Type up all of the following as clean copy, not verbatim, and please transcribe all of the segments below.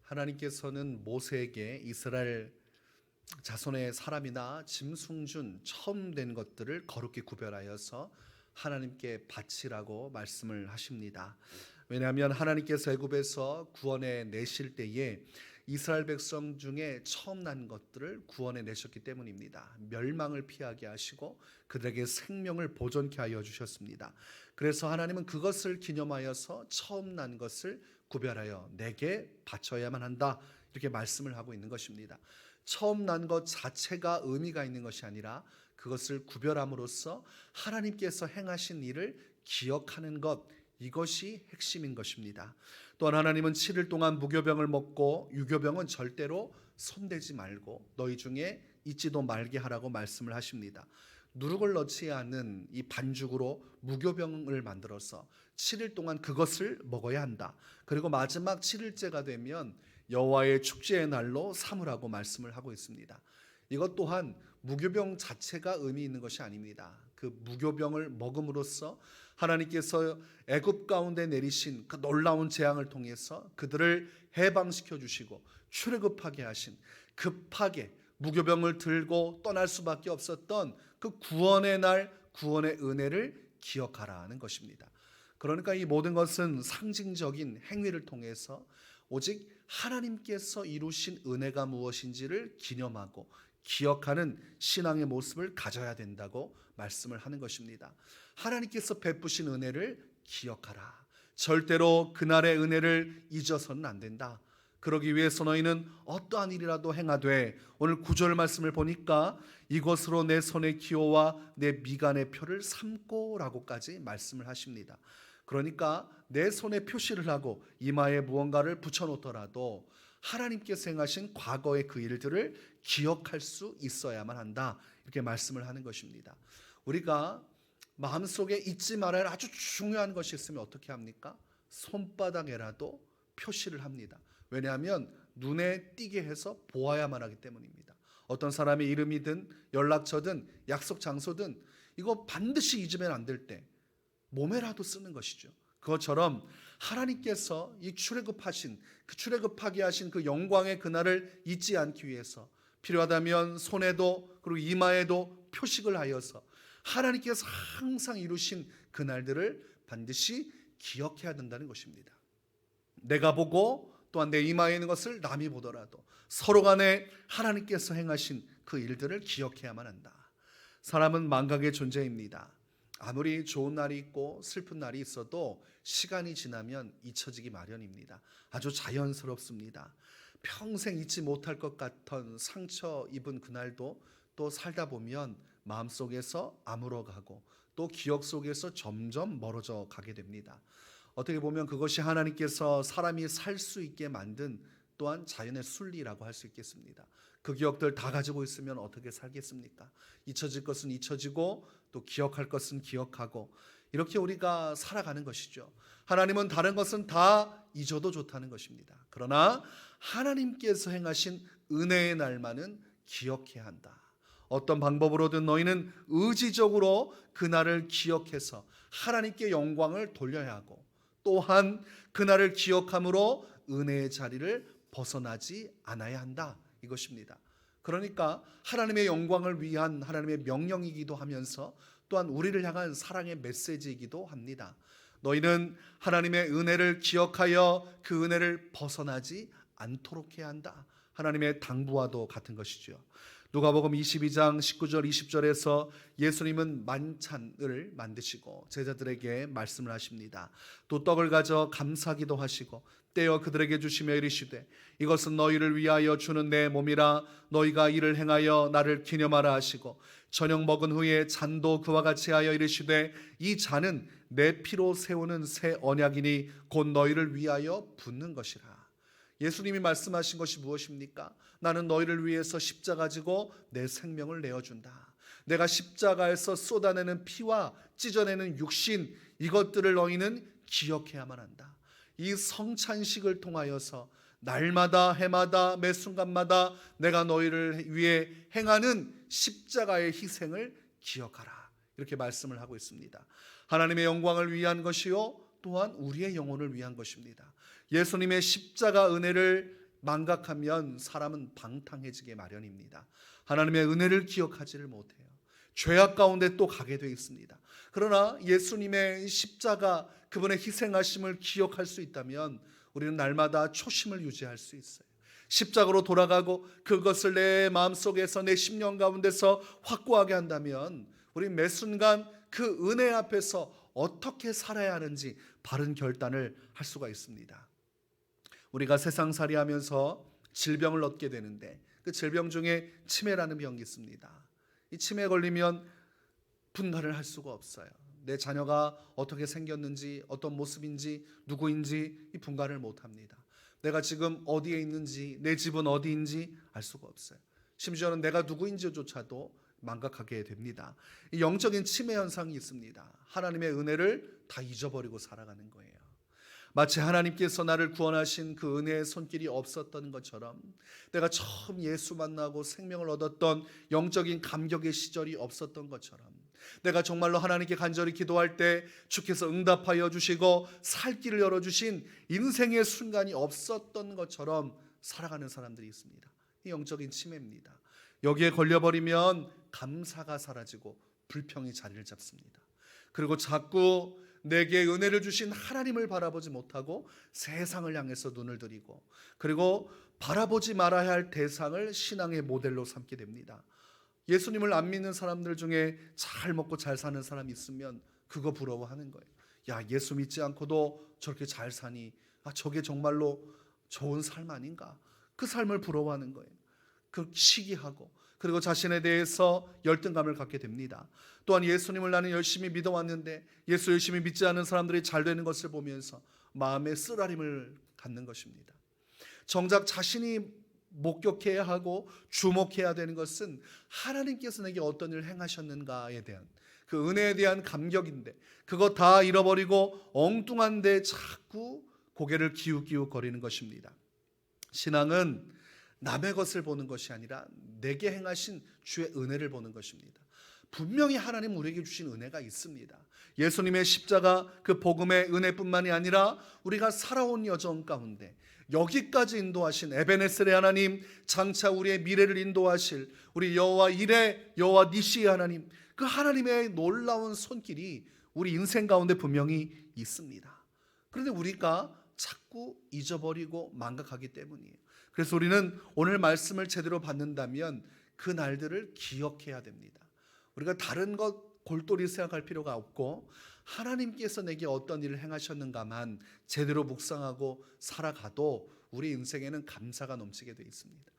하나님께서는 모세에게 이스라엘 자손의 사람이나 짐승 중 처음 된 것들을 거룩히 구별하여서 하나님께 바치라고 말씀을 하십니다. 왜냐하면 하나님께서 애굽에서 구원해 내실 때에 이스라엘 백성 중에 처음 난 것들을 구원해 내셨기 때문입니다. 멸망을 피하게 하시고 그들에게 생명을 보존케 하여 주셨습니다. 그래서 하나님은 그것을 기념하여서 처음 난 것을 구별하여 내게 바쳐야만 한다, 이렇게 말씀을 하고 있는 것입니다. 처음 난 것 자체가 의미가 있는 것이 아니라 그것을 구별함으로써 하나님께서 행하신 일을 기억하는 것, 이것이 핵심인 것입니다. 또한 하나님은 7일 동안 무교병을 먹고 유교병은 절대로 손대지 말고 너희 중에 있지도 말게 하라고 말씀을 하십니다. 누룩을 넣지 않은 이 반죽으로 무교병을 만들어서 7일 동안 그것을 먹어야 한다. 그리고 마지막 7일째가 되면 여호와의 축제의 날로 삼으라고 말씀을 하고 있습니다. 이것 또한 무교병 자체가 의미 있는 것이 아닙니다. 그 무교병을 먹음으로써 하나님께서 애굽 가운데 내리신 그 놀라운 재앙을 통해서 그들을 해방시켜 주시고 출애굽하게 하신, 급하게 무교병을 들고 떠날 수밖에 없었던 그 구원의 날, 구원의 은혜를 기억하라는 것입니다. 그러니까 이 모든 것은 상징적인 행위를 통해서 오직 하나님께서 이루신 은혜가 무엇인지를 기념하고 기억하는 신앙의 모습을 가져야 된다고 말씀을 하는 것입니다. 하나님께서 베푸신 은혜를 기억하라. 절대로 그날의 은혜를 잊어서는 안 된다. 그러기 위해서 너희는 어떠한 일이라도 행하되, 오늘 9절 말씀을 보니까 이것으로 내 손의 기호와 내 미간의 표를 삼고라고까지 말씀을 하십니다. 그러니까 내 손에 표시를 하고 이마에 무언가를 붙여놓더라도 하나님께서 행하신 과거의 그 일들을 기억할 수 있어야만 한다, 이렇게 말씀을 하는 것입니다. 우리가 마음속에 잊지 말아야 할 아주 중요한 것이 있으면 어떻게 합니까? 손바닥에라도 표시를 합니다. 왜냐하면 눈에 띄게 해서 보아야만 하기 때문입니다. 어떤 사람의 이름이든 연락처든 약속 장소든 이거 반드시 잊으면 안 될 때 몸에라도 쓰는 것이죠. 그것처럼 하나님께서 이 출애굽하신, 그 출애굽하게 하신 그 영광의 그날을 잊지 않기 위해서 필요하다면 손에도 그리고 이마에도 표식을 하여서 하나님께서 항상 이루신 그날들을 반드시 기억해야 된다는 것입니다. 내가 보고 또한 내 이마에 있는 것을 남이 보더라도 서로 간에 하나님께서 행하신 그 일들을 기억해야만 한다. 사람은 망각의 존재입니다. 아무리 좋은 날이 있고 슬픈 날이 있어도 시간이 지나면 잊혀지기 마련입니다. 아주 자연스럽습니다. 평생 잊지 못할 것 같은 상처 입은 그날도 또 살다 보면 마음속에서 아물어가고 또 기억 속에서 점점 멀어져 가게 됩니다. 어떻게 보면 그것이 하나님께서 사람이 살 수 있게 만든 또한 자연의 순리라고 할 수 있겠습니다. 그 기억들 다 가지고 있으면 어떻게 살겠습니까? 잊혀질 것은 잊혀지고 또 기억할 것은 기억하고, 이렇게 우리가 살아가는 것이죠. 하나님은 다른 것은 다 잊어도 좋다는 것입니다. 그러나 하나님께서 행하신 은혜의 날만은 기억해야 한다. 어떤 방법으로든 너희는 의지적으로 그날을 기억해서 하나님께 영광을 돌려야 하고, 또한 그날을 기억함으로 은혜의 자리를 벗어나지 않아야 한다, 이것입니다. 그러니까 하나님의 영광을 위한 하나님의 명령이기도 하면서 또한 우리를 향한 사랑의 메시지이기도 합니다. 너희는 하나님의 은혜를 기억하여 그 은혜를 벗어나지 않도록 해야 한다. 하나님의 당부와도 같은 것이죠. 누가복음 22장 19절 20절에서 예수님은 만찬을 만드시고 제자들에게 말씀을 하십니다. 또 떡을 가져 감사기도 하시고 떼어 그들에게 주시며 이르시되 이것은 너희를 위하여 주는 내 몸이라, 너희가 이를 행하여 나를 기념하라 하시고, 저녁 먹은 후에 잔도 그와 같이 하여 이르시되 이 잔은 내 피로 세우는 새 언약이니 곧 너희를 위하여 붓는 것이라. 예수님이 말씀하신 것이 무엇입니까? 나는 너희를 위해서 십자가 지고 내 생명을 내어준다. 내가 십자가에서 쏟아내는 피와 찢어내는 육신, 이것들을 너희는 기억해야만 한다. 이 성찬식을 통하여서 날마다 해마다 매 순간마다 내가 너희를 위해 행하는 십자가의 희생을 기억하라, 이렇게 말씀을 하고 있습니다. 하나님의 영광을 위한 것이요 또한 우리의 영혼을 위한 것입니다. 예수님의 십자가 은혜를 망각하면 사람은 방탕해지게 마련입니다. 하나님의 은혜를 기억하지를 못해요. 죄악 가운데 또 가게 되어 있습니다. 그러나 예수님의 십자가, 그분의 희생하심을 기억할 수 있다면 우리는 날마다 초심을 유지할 수 있어요. 십자가로 돌아가고 그것을 내 마음속에서, 내 심령 가운데서 확고하게 한다면 우리 매 순간 그 은혜 앞에서 어떻게 살아야 하는지 바른 결단을 할 수가 있습니다. 우리가 세상살이 하면서 질병을 얻게 되는데 그 질병 중에 치매라는 병이 있습니다. 이 치매에 걸리면 분간을 할 수가 없어요. 내 자녀가 어떻게 생겼는지, 어떤 모습인지, 누구인지 이 분간을 못합니다. 내가 지금 어디에 있는지, 내 집은 어디인지 알 수가 없어요. 심지어는 내가 누구인지조차도 망각하게 됩니다. 이 영적인 치매 현상이 있습니다. 하나님의 은혜를 다 잊어버리고 살아가는 거예요. 마치 하나님께서 나를 구원하신 그 은혜의 손길이 없었던 것처럼, 내가 처음 예수 만나고 생명을 얻었던 영적인 감격의 시절이 없었던 것처럼, 내가 정말로 하나님께 간절히 기도할 때 주께서 응답하여 주시고 살 길을 열어주신 인생의 순간이 없었던 것처럼 살아가는 사람들이 있습니다. 이 영적인 치매입니다. 여기에 걸려버리면 감사가 사라지고 불평이 자리를 잡습니다. 그리고 자꾸 내게 은혜를 주신 하나님을 바라보지 못하고 세상을 향해서 눈을 들이고, 그리고 바라보지 말아야 할 대상을 신앙의 모델로 삼게 됩니다. 예수님을 안 믿는 사람들 중에 잘 먹고 잘 사는 사람이 있으면 그거 부러워하는 거예요. 야, 예수 믿지 않고도 저렇게 잘 사니, 저게 정말로 좋은 삶 아닌가? 그 삶을 부러워하는 거예요. 그 시기하고, 그리고 자신에 대해서 열등감을 갖게 됩니다. 또한 예수님을 나는 열심히 믿어왔는데 예수 열심히 믿지 않는 사람들이 잘 되는 것을 보면서 마음에 쓰라림을 갖는 것입니다. 정작 자신이 목격해야 하고 주목해야 되는 것은 하나님께서 내게 어떤 일을 행하셨는가에 대한 그 은혜에 대한 감격인데, 그거 다 잃어버리고 엉뚱한 데 자꾸 고개를 기웃기웃거리는 것입니다. 신앙은 남의 것을 보는 것이 아니라 내게 행하신 주의 은혜를 보는 것입니다. 분명히 하나님 우리에게 주신 은혜가 있습니다. 예수님의 십자가, 그 복음의 은혜뿐만이 아니라 우리가 살아온 여정 가운데 여기까지 인도하신 에베네셀의 하나님, 장차 우리의 미래를 인도하실 우리 여호와 이레, 여호와 니시의 하나님, 그 하나님의 놀라운 손길이 우리 인생 가운데 분명히 있습니다. 그런데 우리가 자꾸 잊어버리고 망각하기 때문이에요. 그래서 우리는 오늘 말씀을 제대로 받는다면 그 날들을 기억해야 됩니다. 우리가 다른 것 골똘히 생각할 필요가 없고 하나님께서 내게 어떤 일을 행하셨는가만 제대로 묵상하고 살아가도 우리 인생에는 감사가 넘치게 되어 있습니다.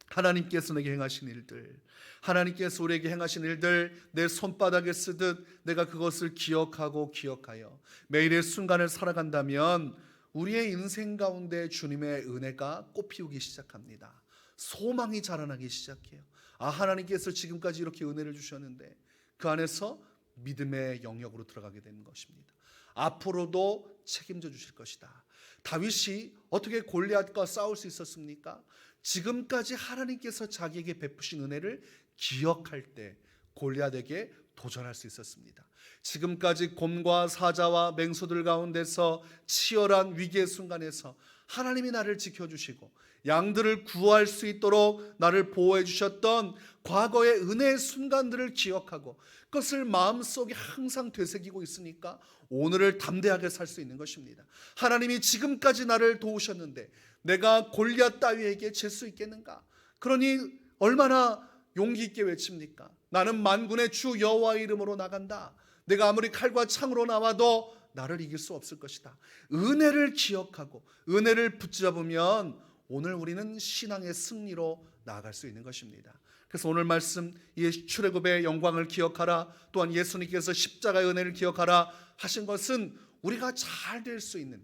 하나님께서 내게 행하신 일들, 하나님께서 우리에게 행하신 일들 내 손바닥에 쓰듯 내가 그것을 기억하여 매일의 순간을 살아간다면 우리의 인생 가운데 주님의 은혜가 꽃피우기 시작합니다. 소망이 자라나기 시작해요. 하나님께서 지금까지 이렇게 은혜를 주셨는데 그 안에서 믿음의 영역으로 들어가게 되는 것입니다. 앞으로도 책임져 주실 것이다. 다윗이 어떻게 골리앗과 싸울 수 있었습니까? 지금까지 하나님께서 자기에게 베푸신 은혜를 기억할 때 골리앗에게 도전할 수 있었습니다. 지금까지 곰과 사자와 맹수들 가운데서 치열한 위기의 순간에서 하나님이 나를 지켜주시고 양들을 구할 수 있도록 나를 보호해 주셨던 과거의 은혜의 순간들을 기억하고 그것을 마음속에 항상 되새기고 있으니까 오늘을 담대하게 살 수 있는 것입니다. 하나님이 지금까지 나를 도우셨는데 내가 골리앗 따위에게 질 수 있겠는가? 그러니 얼마나 용기 있게 외칩니까? 나는 만군의 주 여호와의 이름으로 나간다. 내가 아무리 칼과 창으로 나와도 나를 이길 수 없을 것이다. 은혜를 기억하고 은혜를 붙잡으면 오늘 우리는 신앙의 승리로 나아갈 수 있는 것입니다. 그래서 오늘 말씀 이 출애굽의 영광을 기억하라, 또한 예수님께서 십자가의 은혜를 기억하라 하신 것은 우리가 잘 될 수 있는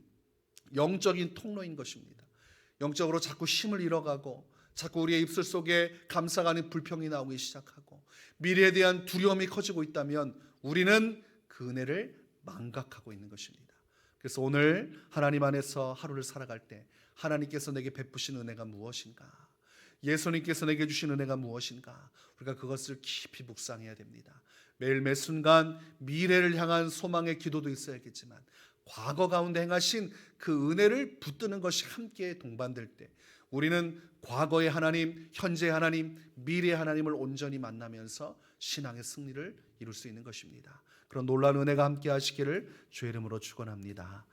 영적인 통로인 것입니다. 영적으로 자꾸 힘을 잃어가고 자꾸 우리의 입술 속에 감사가 아닌 불평이 나오기 시작하고 미래에 대한 두려움이 커지고 있다면 우리는 그 은혜를 망각하고 있는 것입니다. 그래서 오늘 하나님 안에서 하루를 살아갈 때 하나님께서 내게 베푸신 은혜가 무엇인가, 예수님께서 내게 주신 은혜가 무엇인가, 우리가 그것을 깊이 묵상해야 됩니다. 매일 매 순간 미래를 향한 소망의 기도도 있어야겠지만 과거 가운데 행하신 그 은혜를 붙드는 것이 함께 동반될 때 우리는 과거의 하나님, 현재의 하나님, 미래의 하나님을 온전히 만나면서 신앙의 승리를 이룰 수 있는 것입니다. 그런 놀라운 은혜가 함께 하시기를 주의 이름으로 축원합니다.